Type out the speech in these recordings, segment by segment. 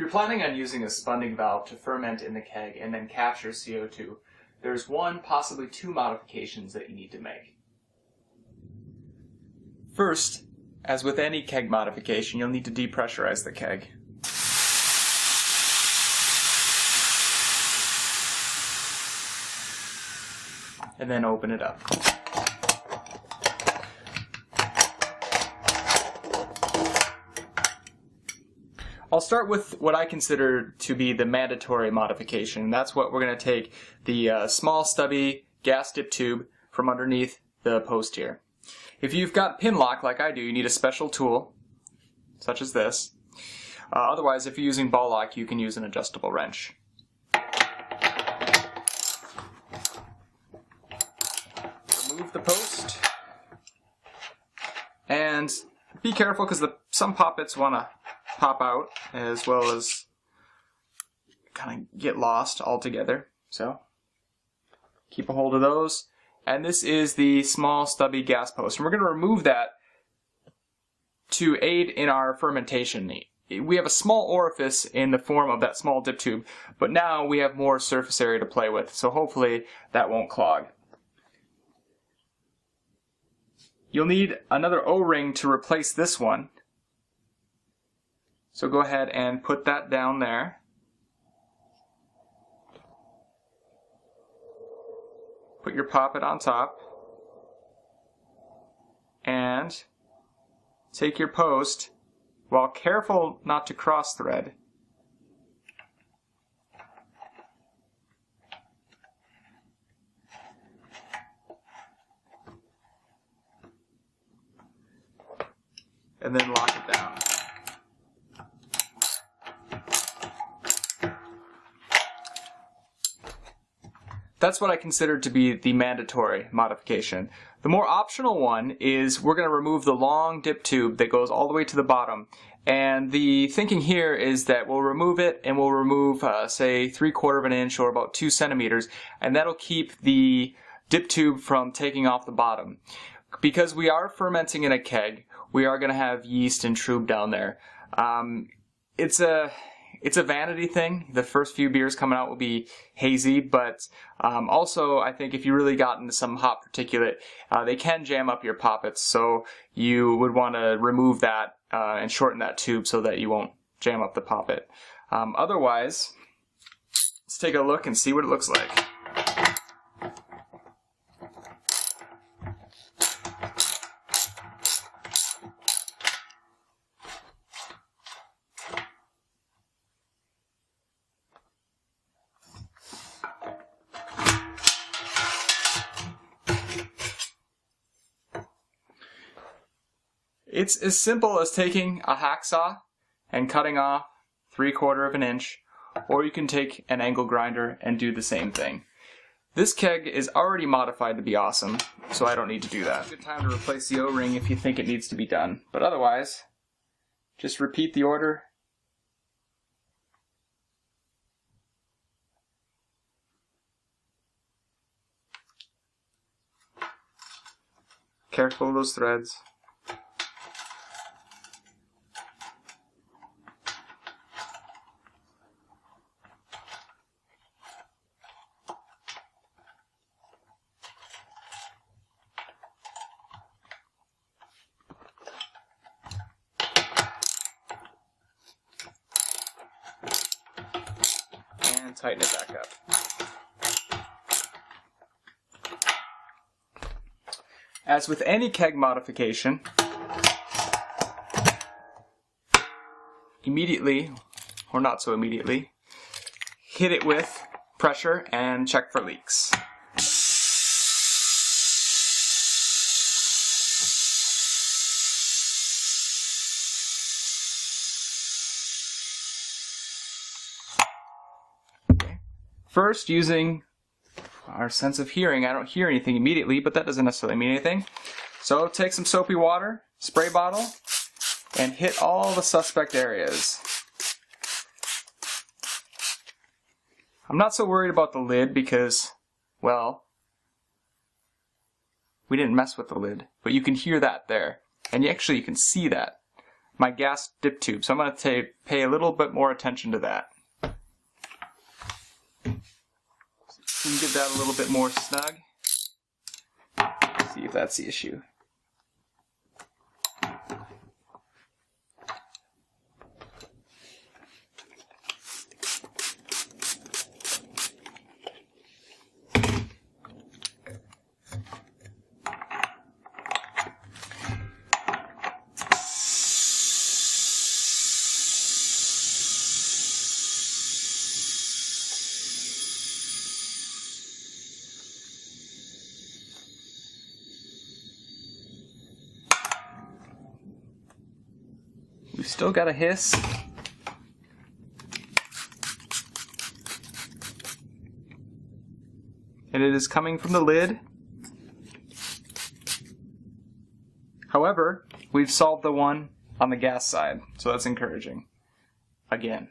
If you're planning on using a spunding valve to ferment in the keg and then capture CO2, there's one, possibly two modifications that you need to make. First, as with any keg modification, you'll need to depressurize the keg. And then open it up. I'll start with what I consider to be the mandatory modification. That's what we're going to take the small stubby gas dip tube from underneath the post here. If you've got pin lock like I do, you need a special tool, such as this. Otherwise, if you're using ball lock, you can use an adjustable wrench. Remove the post. And be careful because some poppets want to pop out as well as kind of get lost altogether. So keep a hold of those. And this is the small stubby gas post. And we're going to remove that to aid in our fermentation. We have a small orifice in the form of that small dip tube, but now we have more surface area to play with. So hopefully that won't clog. You'll need another O-ring to replace this one. So go ahead and put that down there. Put your poppet on top. And take your post, while careful not to cross thread. And then lock it down. That's what I consider to be the mandatory modification. The more optional one is we're going to remove the long dip tube that goes all the way to the bottom. And the thinking here is that we'll remove it and we'll remove, say, 3/4 of an inch or about 2 centimeters, and that'll keep the dip tube from taking off the bottom. Because we are fermenting in a keg, we are going to have yeast and trub down there. It's a vanity thing. The first few beers coming out will be hazy, but also I think if you really got into some hot particulate, they can jam up your poppets, so you would want to remove that and shorten that tube so that you won't jam up the poppet. Otherwise, let's take a look and see what it looks like. It's as simple as taking a hacksaw and cutting off 3/4 of an inch, or you can take an angle grinder and do the same thing. This keg is already modified to be awesome, so I don't need to do that. Good time to replace the O-ring if you think it needs to be done, but otherwise, just repeat the order. Careful of those threads. And tighten it back up. As with any keg modification, immediately, or not so immediately, hit it with pressure and check for leaks. First, using our sense of hearing, I don't hear anything immediately, but that doesn't necessarily mean anything. So take some soapy water, spray bottle, and hit all the suspect areas. I'm not so worried about the lid because, well, we didn't mess with the lid, but you can hear that there. And actually you can see that. my gas dip tube. So I'm going to pay a little bit more attention to that. So you can get that a little bit more snug. See if that's the issue. We've still got a hiss. And it is coming from the lid. However, we've solved the one on the gas side, so that's encouraging. Again.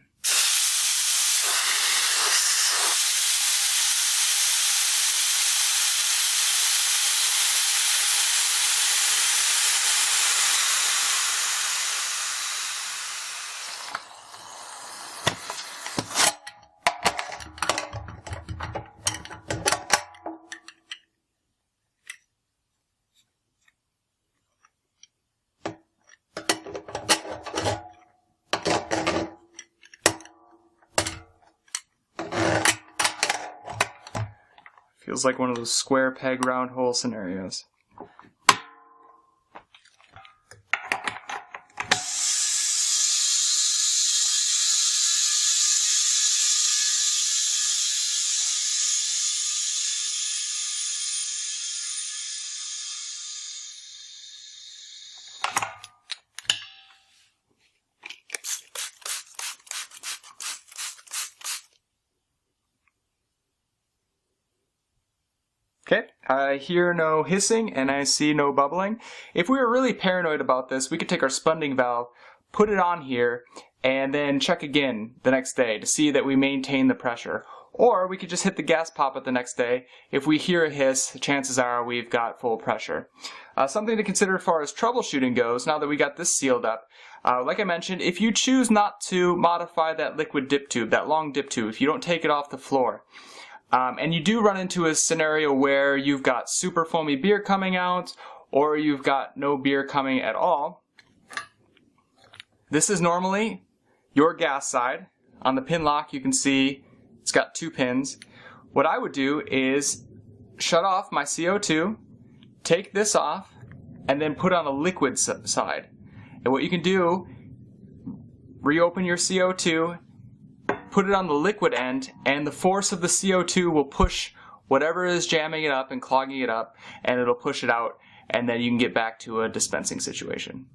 Feels like one of those square peg round hole scenarios. Okay, I hear no hissing and I see no bubbling. If we were really paranoid about this, we could take our spunding valve, put it on here, and then check again the next day to see that we maintain the pressure. Or we could just hit the gas poppet the next day. If we hear a hiss, chances are we've got full pressure. Something to consider as far as troubleshooting goes, now that we got this sealed up, like I mentioned, if you choose not to modify that liquid dip tube, that long dip tube, if you don't take it off the floor, and you do run into a scenario where you've got super foamy beer coming out, or you've got no beer coming at all, this is normally your gas side. On the pin lock you can see it's got 2 pins. What I would do is shut off my CO2, take this off, and then put on the liquid side. And what you can do, reopen your CO2, put it on the liquid end, and the force of the CO2 will push whatever is jamming it up and clogging it up, and it'll push it out, and then you can get back to a dispensing situation.